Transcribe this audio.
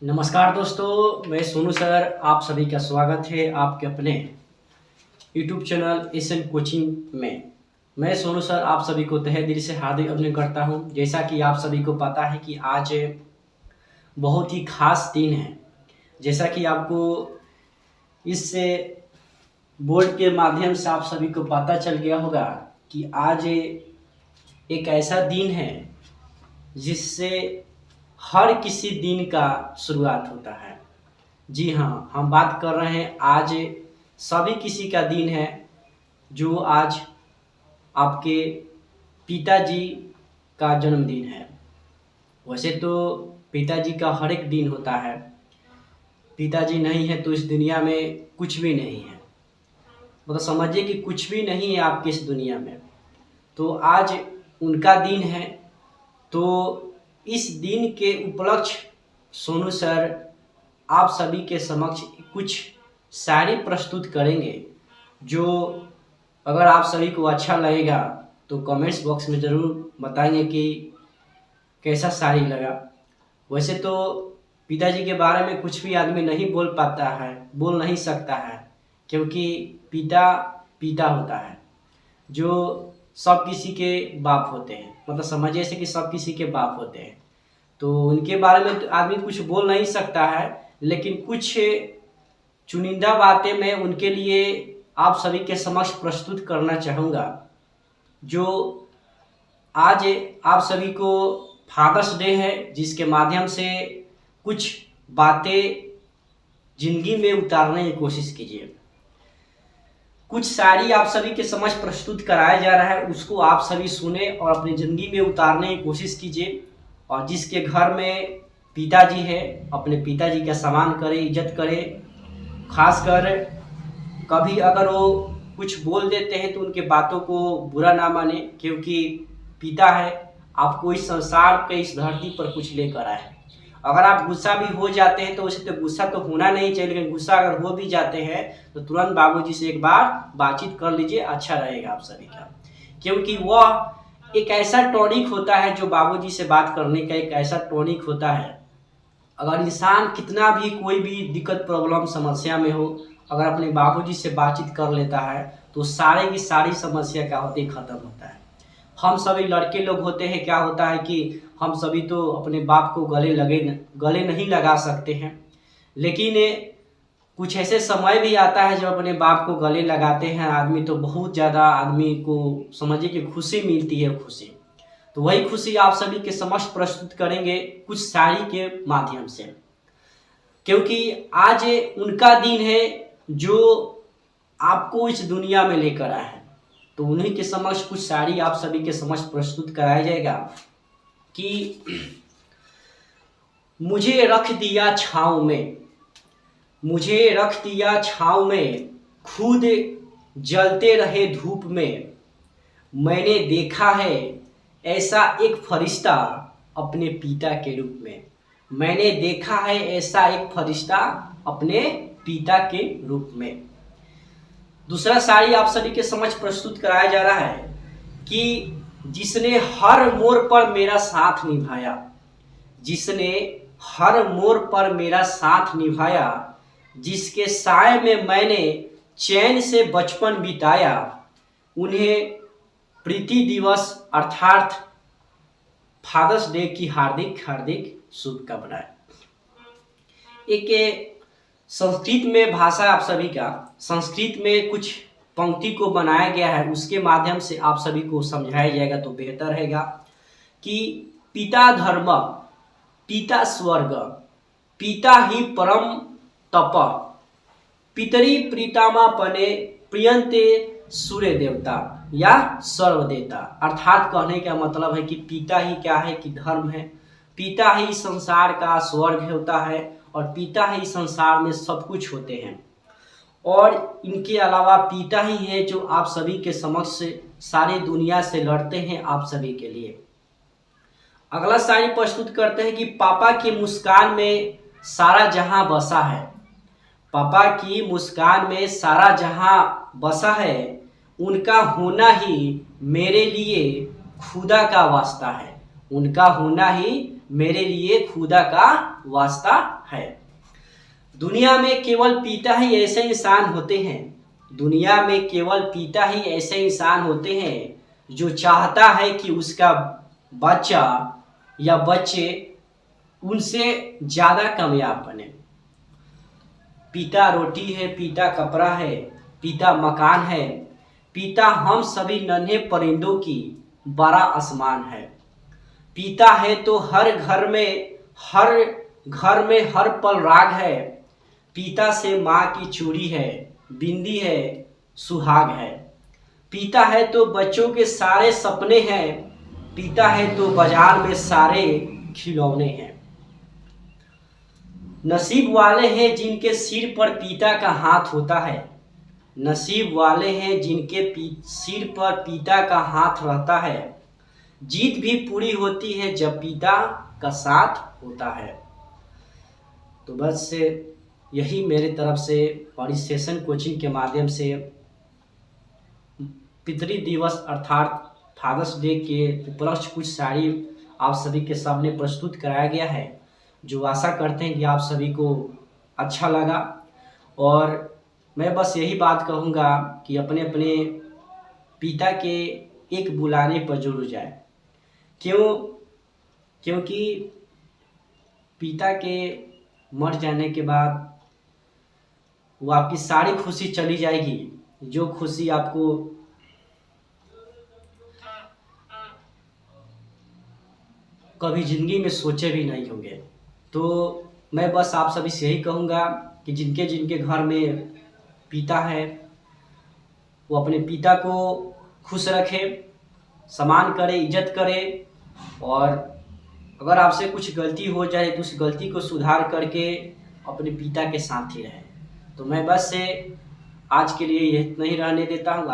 नमस्कार दोस्तों, मैं सोनू सर आप सभी का स्वागत है आपके अपने यूट्यूब चैनल एसएन कोचिंग में। मैं सोनू सर आप सभी को तहे दिल से हार्दिक अभिनंदन करता हूं। जैसा कि आप सभी को पता है कि आज बहुत ही खास दिन है। जैसा कि आपको इससे बोर्ड के माध्यम से आप सभी को पता चल गया होगा कि आज एक ऐसा दिन है जिससे हर किसी दिन का शुरुआत होता है। जी हाँ, हम बात कर रहे हैं आज सभी किसी का दिन है जो आज आपके पिताजी का जन्मदिन है। वैसे तो पिताजी का हर एक दिन होता है, पिताजी नहीं है तो इस दुनिया में कुछ भी नहीं है। मतलब समझिए कि कुछ भी नहीं है आपकी इस दुनिया में। तो आज उनका दिन है, तो इस दिन के उपलक्ष्य सोनू सर आप सभी के समक्ष कुछ शायरी प्रस्तुत करेंगे, जो अगर आप सभी को अच्छा लगेगा तो कमेंट्स बॉक्स में ज़रूर बताएंगे कि कैसा शायरी लगा। वैसे तो पिताजी के बारे में कुछ भी आदमी नहीं बोल पाता है, बोल नहीं सकता है, क्योंकि पिता पिता होता है जो सब किसी के बाप होते हैं। मतलब समझिए से कि सब किसी के बाप होते हैं, तो उनके बारे में तो आदमी कुछ बोल नहीं सकता है, लेकिन कुछ चुनिंदा बातें मैं उनके लिए आप सभी के समक्ष प्रस्तुत करना चाहूँगा। जो आज आप सभी को फादर्स डे है, जिसके माध्यम से कुछ बातें जिंदगी में उतारने की कोशिश कीजिए। कुछ शायरी आप सभी के समक्ष प्रस्तुत कराया जा रहा है, उसको आप सभी सुने और अपनी ज़िंदगी में उतारने की कोशिश कीजिए। और जिसके घर में पिताजी है, अपने पिताजी का सम्मान करे, इज्जत करे। खासकर कभी अगर वो कुछ बोल देते हैं तो उनके बातों को बुरा ना माने, क्योंकि पिता है आपको इस संसार पे, इस धरती पर कुछ लेकर आए हैं। अगर आप गुस्सा भी हो जाते हैं तो वैसे तो गुस्सा तो होना नहीं चाहिए, लेकिन गुस्सा अगर हो भी जाते हैं तो तुरंत बाबूजी से एक बार बातचीत कर लीजिए, अच्छा रहेगा आप सभी का। क्योंकि वह एक ऐसा टॉनिक होता है, जो बाबूजी से बात करने का एक ऐसा टॉनिक होता है। अगर इंसान कितना भी कोई भी दिक्कत प्रॉब्लम समस्या में हो, अगर अपने बाबूजी से बातचीत कर लेता है तो सारे की सारी समस्या क्या होती है, ख़त्म होता है। हम सभी लड़के लोग होते हैं, क्या होता है कि हम सभी तो अपने बाप को गले नहीं लगा सकते हैं, लेकिन कुछ ऐसे समय भी आता है जब अपने बाप को गले लगाते हैं आदमी, तो बहुत ज़्यादा आदमी को समझिए कि खुशी मिलती है, खुशी। तो वही खुशी आप सभी के समक्ष प्रस्तुत करेंगे कुछ शायरी के माध्यम से, क्योंकि आज उनका दिन है जो आपको इस दुनिया में लेकर आए हैं। तो उन्हीं के समक्ष कुछ शायरी आप सभी के समक्ष प्रस्तुत कराया जाएगा कि मुझे रख दिया छाँव में, मुझे रख दिया छाँव में, खुद जलते रहे धूप में। मैंने देखा है ऐसा एक फरिश्ता अपने पिता के रूप में। मैंने देखा है ऐसा एक फरिश्ता अपने पिता के रूप में। दूसरा शायरी आप सभी के समक्ष प्रस्तुत कराया जा रहा है कि जिसने हर मोड़ पर मेरा साथ निभाया, जिसने हर मोड़ पर मेरा साथ निभाया, जिसके साए में मैंने चैन से बचपन बिताया, उन्हें प्रीति दिवस अर्थात फादर्स डे की हार्दिक हार्दिक शुभकामनाएं। एक संस्कृत में भाषा आप सभी का, संस्कृत में कुछ पंक्ति को बनाया गया है, उसके माध्यम से आप सभी को समझाया जाएगा तो बेहतर रहेगा कि पिता धर्म, पिता स्वर्ग, पिता ही परम तप, पितरी प्रीतामा पने प्रियंते सूर्य देवता या सर्वदेवता। अर्थात कहने का मतलब है कि पिता ही क्या है कि धर्म है, पिता ही संसार का स्वर्ग होता है, और पिता ही संसार में सब कुछ होते हैं। और इनके अलावा पिता ही है जो आप सभी के समक्ष सारी दुनिया से लड़ते हैं आप सभी के लिए। अगला शायरी प्रस्तुत करते हैं कि पापा की मुस्कान में सारा जहां बसा है, पापा की मुस्कान में सारा जहां बसा है, उनका होना ही मेरे लिए खुदा का वास्ता है, उनका होना ही मेरे लिए खुदा का वास्ता है। दुनिया में केवल पिता ही ऐसे इंसान होते हैं, दुनिया में केवल पिता ही ऐसे इंसान होते हैं जो चाहता है कि उसका बच्चा या बच्चे उनसे ज़्यादा कामयाब बने। पिता रोटी है, पिता कपड़ा है, पिता मकान है, पिता हम सभी नन्हे परिंदों की बड़ा आसमान है। पिता है तो हर घर में हर पल राग है। पिता से माँ की चूड़ी है, बिंदी है, सुहाग है। पिता है तो बच्चों के सारे सपने हैं। पिता है तो बाजार में सारे खिलौने हैं। नसीब वाले हैं जिनके सिर पर पिता का हाथ होता है, नसीब वाले हैं जिनके सिर पर पिता का हाथ रहता है। जीत भी पूरी होती है जब पिता का साथ होता है। तो बस यही मेरे तरफ से और इस सेशन कोचिंग के माध्यम से पितृ दिवस अर्थात फादर्स डे के उपलक्ष्य कुछ शायरी आप सभी के सामने प्रस्तुत कराया गया है, जो आशा करते हैं कि आप सभी को अच्छा लगा। और मैं बस यही बात कहूँगा कि अपने अपने पिता के एक बुलाने पर जरूर जाए। क्योंकि पिता के मर जाने के बाद वो आपकी सारी खुशी चली जाएगी, जो खुशी आपको कभी ज़िंदगी में सोचे भी नहीं होंगे। तो मैं बस आप सभी से यही कहूँगा कि जिनके जिनके घर में पिता है वो अपने पिता को खुश रखे, सम्मान करे, इज्जत करे। और अगर आपसे कुछ गलती हो जाए तो उस गलती को सुधार करके अपने पिता के साथ ही रहे। तो मैं बस से आज के लिए इतना ही रहने देता हूँ।